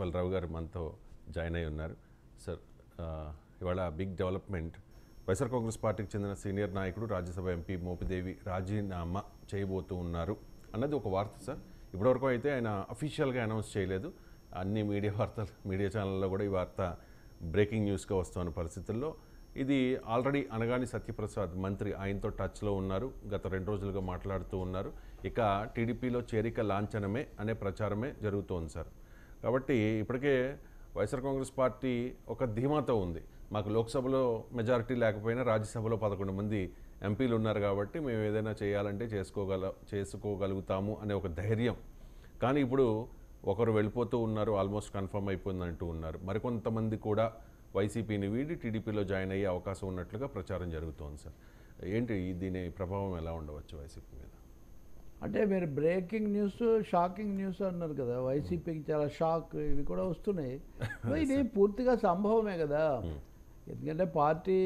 పల్రావు గారు మనతో జాయిన్ అయి ఉన్నారు. సార్, ఇవాళ బిగ్ డెవలప్మెంట్. వైఎస్ఆర్ కాంగ్రెస్ పార్టీకి చెందిన సీనియర్ నాయకుడు రాజ్యసభ ఎంపీ మోపిదేవి రాజీనామా చేయబోతూ ఉన్నారు అన్నది ఒక వార్త సార్. ఇప్పటివరకు అయితే ఆయన అఫీషియల్గా అనౌన్స్ చేయలేదు. అన్ని మీడియా ఛానళ్ళలో కూడా ఈ వార్త బ్రేకింగ్ న్యూస్గా వస్తున్న పరిస్థితుల్లో ఇది ఆల్రెడీ అనగాని సత్యప్రసాద్ మంత్రి ఆయనతో టచ్లో ఉన్నారు. గత 2 రోజులుగా మాట్లాడుతూ ఉన్నారు. ఇక టీడీపీలో చేరిక లాంఛనమే అనే ప్రచారమే జరుగుతోంది సార్. కాబట్టి ఇప్పటికే వైఎస్ఆర్ కాంగ్రెస్ పార్టీ ఒక ధీమాతో ఉంది. మాకు లోక్సభలో మెజారిటీ లేకపోయినా రాజ్యసభలో 11 మంది ఎంపీలు ఉన్నారు కాబట్టి మేము ఏదైనా చేయాలంటే చేసుకోగలుగుతాము అనే ఒక ధైర్యం. కానీ ఇప్పుడు ఒకరు వెళ్ళిపోతూ ఉన్నారు, ఆల్మోస్ట్ కన్ఫర్మ్ అయిపోయిందంటూ ఉన్నారు. మరికొంతమంది కూడా వైసీపీని వీడి టీడీపీలో జాయిన్ అయ్యే అవకాశం ఉన్నట్లుగా ప్రచారం జరుగుతోంది సార్. ఏంటి దీని ప్రభావం ఎలా ఉండవచ్చు వైసీపీ మీద? అంటే మీరు బ్రేకింగ్ న్యూస్, షాకింగ్ న్యూస్ అన్నారు కదా, వైసీపీకి చాలా షాక్ ఇవి కూడా వస్తున్నాయి. ఇది పూర్తిగా సంభవమే కదా. ఎందుకంటే పార్టీ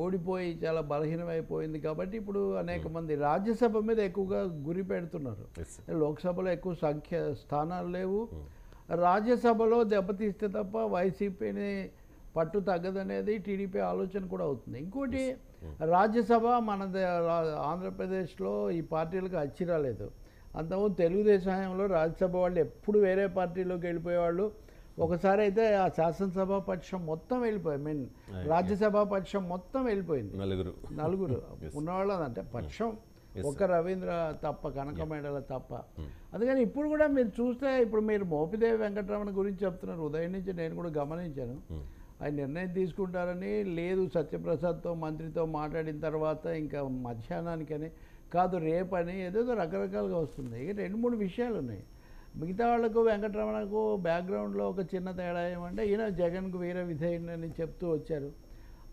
ఓడిపోయి చాలా బలహీనమైపోయింది కాబట్టి ఇప్పుడు అనేక మంది రాజ్యసభ మీద ఎక్కువగా గురి పెడుతున్నారు. లోక్సభలో ఎక్కువ స్థానాలు లేవు. రాజ్యసభలో దెబ్బతీస్తే తప్ప వైసీపీని పట్టు తగ్గదనేది టీడీపీ ఆలోచన కూడా అవుతుంది. ఇంకోటి, రాజ్యసభ మన ఆంధ్రప్రదేశ్లో ఈ పార్టీలకు అచ్చి రాలేదు. అంతకుముందు తెలుగుదేశం హయాంలో రాజ్యసభ వాళ్ళు ఎప్పుడు వేరే పార్టీలోకి వెళ్ళిపోయేవాళ్ళు. ఒకసారి అయితే ఆ శాసనసభ పక్షం మొత్తం వెళ్ళిపోయి రాజ్యసభ పక్షం మొత్తం వెళ్ళిపోయింది. నలుగురు ఉన్నవాళ్ళు అంటే పక్షం ఒక రవీంద్ర తప్ప, కనకమేడల తప్ప. అందుకని ఇప్పుడు కూడా మీరు చూస్తే, ఇప్పుడు మీరు మోపిదేవి వెంకటరమణ గురించి చెప్తున్నారు. ఉదయం నుంచి నేను కూడా గమనించాను. ఆయన నిర్ణయం తీసుకుంటారని లేదు, సత్యప్రసాద్తో మంత్రితో మాట్లాడిన తర్వాత ఇంకా మధ్యాహ్నానికని కాదు రేపని ఏదేదో రకరకాలుగా వస్తుంది. ఇక 2-3 విషయాలు ఉన్నాయి. మిగతా వాళ్లకు వెంకటరమణకు బ్యాక్గ్రౌండ్లో ఒక చిన్న తేడా ఏమంటే, ఈయన జగన్కు వీర విధేయుడని చెప్తూ వచ్చారు.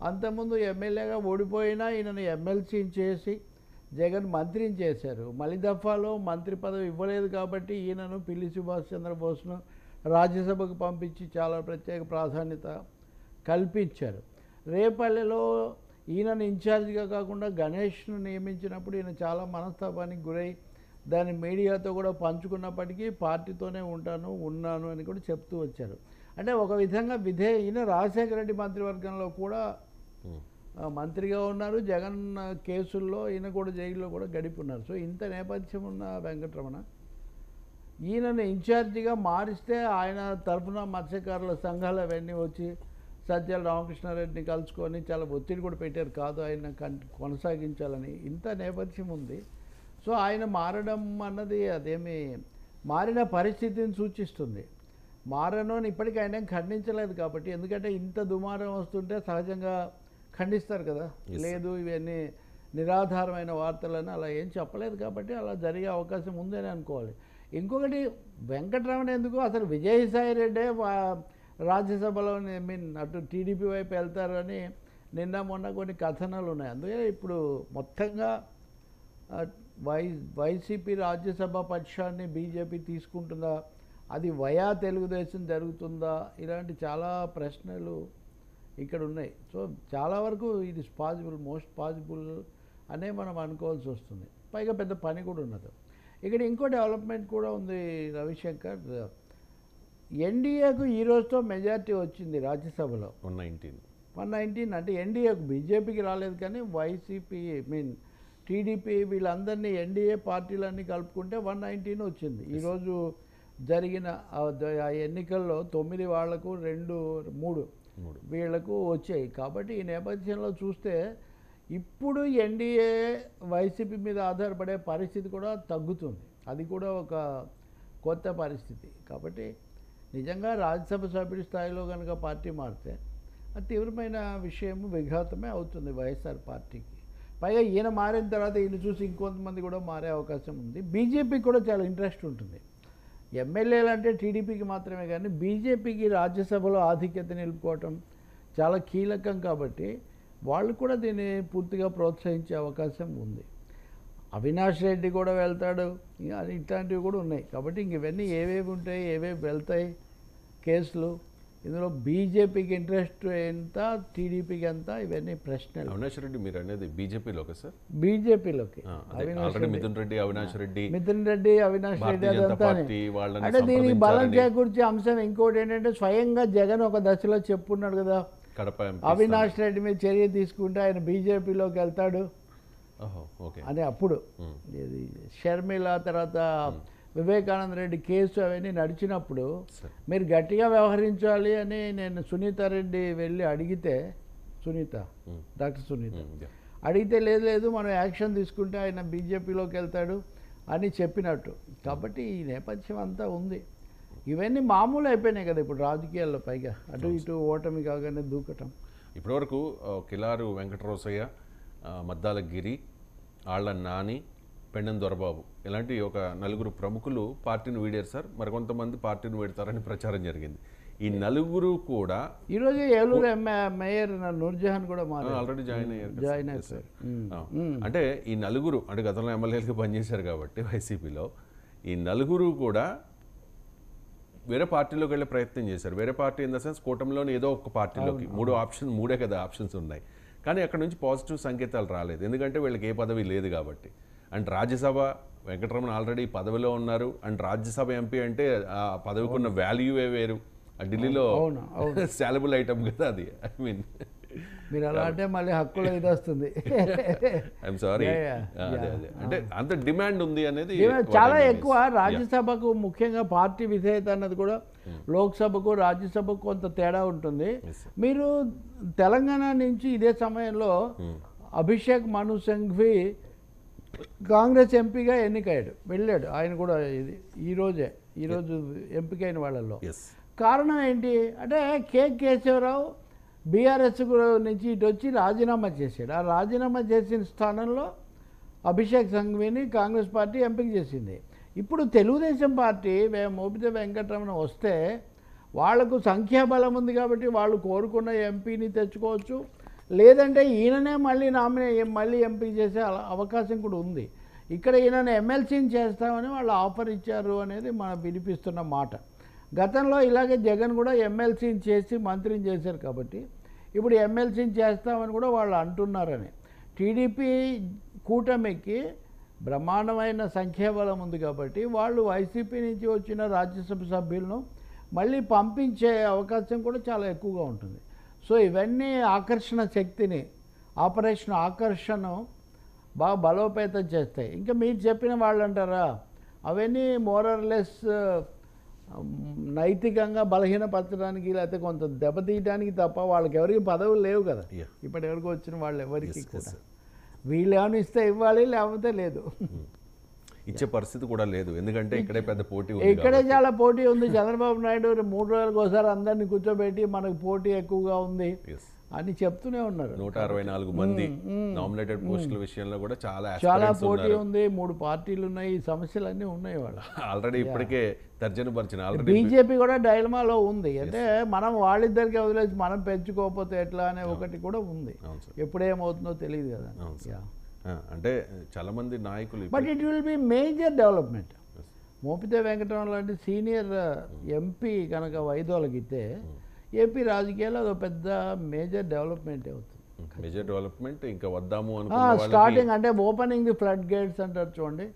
అంతకుముందు ఎమ్మెల్యేగా ఓడిపోయినా ఈయనను ఎమ్మెల్సీని చేసి జగన్ మంత్రిని చేశారు. మలి దఫాలో మంత్రి పదవి ఇవ్వలేదు కాబట్టి ఈయనను పిల్లి సుభాష్ చంద్రబోస్ను రాజ్యసభకు పంపించి చాలా ప్రత్యేక ప్రాధాన్యత కల్పించారు. రేపల్లెలో ఈయనను ఇన్ఛార్జిగా కాకుండా గణేష్ను నియమించినప్పుడు ఈయన చాలా మనస్తాపానికి గురై దాన్ని మీడియాతో కూడా పంచుకున్నప్పటికీ పార్టీతోనే ఉన్నాను అని కూడా చెప్తూ వచ్చారు. అంటే ఒక విధంగా ఈయన రాజశేఖర రెడ్డి మంత్రివర్గంలో కూడా మంత్రిగా ఉన్నారు. జగన్ కేసుల్లో ఈయన కూడా జైల్లో కూడా గడిపి ఉన్నారు. సో ఇంత నేపథ్యం ఉన్న వెంకటరమణ ఈయనను ఇన్ఛార్జిగా మారిస్తే ఆయన తరఫున మత్స్యకారుల సంఘాలు అవన్నీ వచ్చి సజ్జల రామకృష్ణారెడ్డిని కలుసుకొని చాలా ఒత్తిడి కూడా పెట్టారు, కాదు ఆయన కొనసాగించాలని. ఇంత నేపథ్యం ఉంది. సో ఆయన మారడం అన్నది అదేమి మారిన పరిస్థితిని సూచిస్తుంది. మారను అని ఇప్పటికీ ఆయన ఖండించలేదు కాబట్టి, ఎందుకంటే ఇంత దుమారం వస్తుంటే సహజంగా ఖండిస్తారు కదా. లేదు ఇవన్నీ నిరాధారమైన వార్తలని అలా ఏం చెప్పలేదు కాబట్టి అలా జరిగే అవకాశం ఉందని అనుకోవాలి. ఇంకొకటి, వెంకటరమణ ఎందుకు అసలు విజయసాయి రెడ్డే రాజ్యసభలో అటు టీడీపీ వైపు వెళ్తారని నిన్న మొన్న కొన్ని కథనాలు ఉన్నాయి. అందుకే ఇప్పుడు మొత్తంగా వైసీపీ రాజ్యసభ పక్షాన్ని బీజేపీ తీసుకుంటుందా, అది వయా తెలుగుదేశం జరుగుతుందా, ఇలాంటి చాలా ప్రశ్నలు ఇక్కడ ఉన్నాయి. సో చాలా వరకు ఇది మోస్ట్ పాసిబుల్ అనే మనం అనుకోవాల్సి వస్తుంది. పైగా పెద్ద పని కూడా ఉన్నది. ఇక్కడ ఇంకో డెవలప్మెంట్ కూడా ఉంది రవిశంకర్. ఎన్డీఏకు ఈ రోజుతో మెజార్టీ వచ్చింది రాజ్యసభలో 119. అంటే ఎన్డీఏకు, బీజేపీకి రాలేదు కానీ వైసీపీ టీడీపీ వీళ్ళందరినీ ఎన్డీఏ పార్టీలన్నీ కలుపుకుంటే 119 వచ్చింది. ఈరోజు జరిగిన ఆ ఎన్నికల్లో 9 వాళ్లకు 3 వీళ్లకు వచ్చాయి. కాబట్టి ఈ నేపథ్యంలో చూస్తే ఇప్పుడు ఎన్డీఏ వైసీపీ మీద ఆధారపడే పరిస్థితి కూడా తగ్గుతుంది. అది కూడా ఒక కొత్త పరిస్థితి. కాబట్టి నిజంగా రాజ్యసభ సభ్యుడి స్థాయిలో కనుక పార్టీ మారితే అది తీవ్రమైన విషయం, విఘాతమే అవుతుంది వైఎస్ఆర్ పార్టీకి. పైగా ఈయన మారిన తర్వాత ఈయన చూసి ఇంకొంతమంది కూడా మారే అవకాశం ఉంది. బీజేపీకి కూడా చాలా ఇంట్రెస్ట్ ఉంటుంది. ఎమ్మెల్యేలు అంటే టీడీపీకి మాత్రమే కానీ బీజేపీకి రాజ్యసభలో ఆధిక్యత నిలుపుకోవటం చాలా కీలకం కాబట్టి వాళ్ళు కూడా దీన్ని పూర్తిగా ప్రోత్సహించే అవకాశం ఉంది. అవినాష్ రెడ్డి కూడా వెళ్తాడు, ఇట్లాంటివి కూడా ఉన్నాయి. కాబట్టి ఇంక ఇవన్నీ ఏవేవి ఉంటాయి, ఏవేవి వెళ్తాయి కేసులు, ఇందులో బీజేపీకి ఇంట్రెస్ట్ ఎంత, టీడీపీకి ఎంత, ఇవన్నీ ప్రశ్నలు. అవినాష్ రెడ్డి మీరు అనేది బీజేపీలోకి సార్? బీజేపీలోకి ఆల్రెడీ మిథున్ రెడ్డి, అవినాష్ రెడ్డి అదంతా. అంటే దీనికి బలం చేకూర్చే అంశం ఇంకోటి ఏంటంటే స్వయంగా జగన్ ఒక దశలో చెప్పున్నాడు కదా, అవినాష్ రెడ్డి మీద చర్య తీసుకుంటే ఆయన బీజేపీలోకి వెళ్తాడు అని. అప్పుడు ఇది షర్మిల తర్వాత వివేకానంద రెడ్డి కేసు అవన్నీ నడిచినప్పుడు మీరు గట్టిగా వ్యవహరించాలి అని నేను సునీతారెడ్డి వెళ్ళి అడిగితే, డాక్టర్ సునీత అడిగితే లేదు మనం యాక్షన్ తీసుకుంటే ఆయన బీజేపీలోకి వెళ్తాడు అని చెప్పినట్టు. కాబట్టి ఈ నేపథ్యం అంతా ఉంది. ఇవన్నీ మామూలు అయిపోయినాయి కదా ఇప్పుడు రాజకీయాల్లో. పైగా అటు ఇటు ఓటమి కాగానే దూకటం. ఇప్పటివరకు కిలారు వెంకటరోసయ్య, మద్దాల గిరి, ఆళ్ల నాని, పెండెం దొరబాబు ఇలాంటి ఒక నలుగురు ప్రముఖులు పార్టీని వీడారు సార్. మరికొంతమంది పార్టీని వీడతారని ప్రచారం జరిగింది. ఈ నలుగురు కూడా ఈరోజు ఏలూరు మేయర్ నూర్జహాన్ కూడా ఆల్రెడీ జాయిన్ అయ్యారు. అంటే ఈ నలుగురు అంటే గతంలో ఎమ్మెల్యేలుగా పనిచేశారు కాబట్టి వైసీపీలో ఈ నలుగురు కూడా వేరే పార్టీలోకి వెళ్ళే ప్రయత్నం చేశారు. వేరే పార్టీ ఇన్ ద సెన్స్ కూటమిలోని ఏదో ఒక పార్టీలోకి. మూడే కదా ఆప్షన్స్ ఉన్నాయి. కానీ అక్కడ నుంచి పాజిటివ్ సంకేతాలు రాలేదు. ఎందుకంటే వీళ్ళకి ఏ పదవి లేదు కాబట్టి. అండ్ రాజ్యసభ వెంకటరమణ ఆల్రెడీ పదవిలో ఉన్నారు. అండ్ రాజ్యసభ ఎంపీ అంటే ఆ పదవికి ఉన్న వాల్యూవే వేరు. ఆ ఢిల్లీలో సాలబుల్ ఐటమ్ కదా అది. ఐ మీన్ మీరు అలా అంటే మళ్ళీ హక్కులో ఇది వస్తుంది. I'm sorry. అంటే అంత డిమాండ్ ఉంది అనేది చాలా ఎక్కువ. రాజ్యసభకు ముఖ్యంగా పార్టీ విధేయత అన్నది కూడా లోక్సభకు రాజ్యసభకు కొంత తేడా ఉంటుంది. మీరు తెలంగాణ నుంచి ఇదే సమయంలో అభిషేక్ మను సింఘ్వి కాంగ్రెస్ ఎంపీగా ఎన్నికయ్యాడు, వెళ్ళాడు. ఆయన కూడా ఈరోజు ఎంపికైన వాళ్ళల్లో. కారణం ఏంటి అంటే కేశవరావు బీఆర్ఎస్ నుంచి ఇటు వచ్చి రాజీనామా చేశాడు. ఆ రాజీనామా చేసిన స్థానంలో అభిషేక్ సంఘ్విని కాంగ్రెస్ పార్టీ ఎంపిక చేసింది. ఇప్పుడు తెలుగుదేశం పార్టీ మోపిదేవి వెంకటరమణ వస్తే వాళ్లకు సంఖ్యాబలం ఉంది కాబట్టి వాళ్ళు కోరుకున్న ఎంపీని తెచ్చుకోవచ్చు. లేదంటే ఈయననే మళ్ళీ ఎంపీ చేసే అవకాశం కూడా ఉంది. ఇక్కడ ఈయనను ఎమ్మెల్సీని చేస్తామని వాళ్ళు ఆఫర్ ఇచ్చారు అనేది మనం వినిపిస్తున్న మాట. గతంలో ఇలాగే జగన్ కూడా ఎమ్మెల్సీని చేసి మంత్రిని చేశారు కాబట్టి ఇప్పుడు ఎమ్మెల్సీని చేస్తామని కూడా వాళ్ళు అంటున్నారని. టీడీపీ కూటమికి బ్రహ్మాండమైన సంఖ్యాబలం ఉంది కాబట్టి వాళ్ళు వైసీపీ నుంచి వచ్చిన రాజ్యసభ సభ్యులను మళ్ళీ పంపించే అవకాశం కూడా చాలా ఎక్కువగా ఉంటుంది. సో ఇవన్నీ ఆకర్షణ శక్తిని, ఆపరేషన్ ఆకర్షణ బాగా బలోపేతం చేస్తాయి. ఇంకా మీరు చెప్పిన వాళ్ళు అంటారా, అవన్నీ మోరర్లెస్ నైతికంగా బలహీనపరచడానికి లేకపోతే కొంత దెబ్బతీయడానికి తప్ప వాళ్ళకి ఎవరికి పదవులు లేవు కదా. ఇప్పటి వరకు వచ్చిన వాళ్ళు ఎవరికి కూడా వీళ్ళు ఏమైనా ఇస్తే ఇవ్వాలి, లేకపోతే లేదు. ఇచ్చే పరిస్థితి కూడా లేదు. ఎందుకంటే ఇక్కడే పెద్ద పోటీ ఉంది. ఇక్కడే చాలా పోటీ ఉంది. చంద్రబాబు నాయుడు 3 రోజులకు ఒకసారి అందరినీ కూర్చోబెట్టి మనకు పోటీ ఎక్కువగా ఉంది అని చెప్తూనే ఉన్నారు. 164 మంది నామినేటెడ్ పోస్టుల విషయంలో కూడా చాలా పోటీ ఉంది. 3 పార్టీలు ఉన్నాయి. ఈ సమస్యలన్నీ ఉన్నాయి. వాళ్ళు ఆల్రెడీ ఇప్పటికే తర్జనపరిచిన బీజేపీ కూడా డైలమాలో ఉంది. అంటే మనం వాళ్ళిద్దరికి వదిలేసి మనం పెంచుకోకపోతే ఎట్లా అనే ఒకటి కూడా ఉంది. ఎప్పుడేమవుతుందో తెలియదు కదా. అంటే చాలా మంది నాయకులు. But it will be major development. Mopidevi Venkataramana లాంటి సీనియర్ ఎంపీ కనుక వైదొలగితే ఏపీ రాజకీయాల్లో అదొక పెద్ద మేజర్ డెవలప్మెంట్ అవుతుంది. మేజర్ డెవలప్మెంట్ ఇంకా వద్దాము స్టార్టింగ్ అంటే ఓపెనింగ్ ది ఫ్లడ్ గేట్స్ అంటారు చూడండి,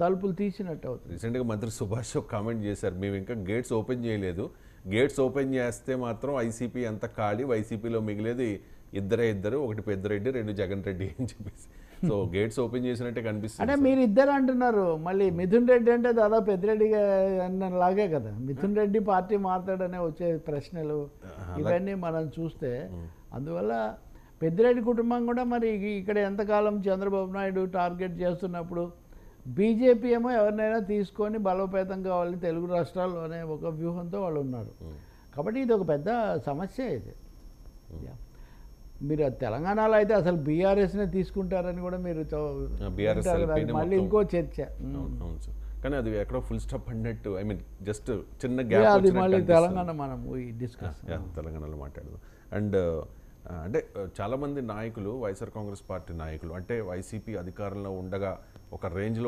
తలుపులు తీసినట్టు అవుతుంది. రీసెంట్గా మంత్రి సుభాష్ కామెంట్ చేశారు, మేము ఇంకా గేట్స్ ఓపెన్ చేయలేదు, గేట్స్ ఓపెన్ చేస్తే మాత్రం వైసీపీ అంతా ఖాళీ, వైసీపీలో మిగిలేది ఇద్దరు, ఒకటి పెద్దిరెడ్డి, 2 జగన్ రెడ్డి అని చెప్పేసి. సో గేట్స్ ఓపెన్ చేసినట్టే కనిపిస్తుంది. అంటే మీరు ఇద్దరు అంటున్నారు, మళ్ళీ మిథున్ రెడ్డి అంటే దాదాపు పెద్దిరెడ్డి అన్నలాగే కదా. మిథున్ రెడ్డి పార్టీ మారుతాడనే వచ్చే ప్రశ్నలు ఇవన్నీ మనం చూస్తే, అందువల్ల పెద్దిరెడ్డి కుటుంబం కూడా మరి ఇక్కడ ఎంతకాలం చంద్రబాబు నాయుడు టార్గెట్ చేస్తున్నప్పుడు బీజేపీ ఏమో ఎవరినైనా తీసుకొని బలోపేతం కావాలి తెలుగు రాష్ట్రాల్లో అనే ఒక వ్యూహంతో వాళ్ళు ఉన్నారు. కాబట్టి ఇది ఒక పెద్ద సమస్య. ఇది మీరు తెలంగాణలో అయితే అసలు బీఆర్ఎస్నే తీసుకుంటారని కూడా మీరు మళ్ళీ ఇంకో చర్చ. కానీ అది ఎక్కడో ఫుల్ స్టాప్ అన్నట్టు, ఐ మీన్ జస్ట్ చిన్న గ్యాప్. అది మళ్ళీ తెలంగాణ మనం డిస్కస్ తెలంగాణలో మాట్లాడదాం. అండ్ అంటే చాలామంది నాయకులు వైఎస్ఆర్ కాంగ్రెస్ పార్టీ నాయకులు అంటే వైసీపీ అధికారంలో ఉండగా ఒక రేంజ్లో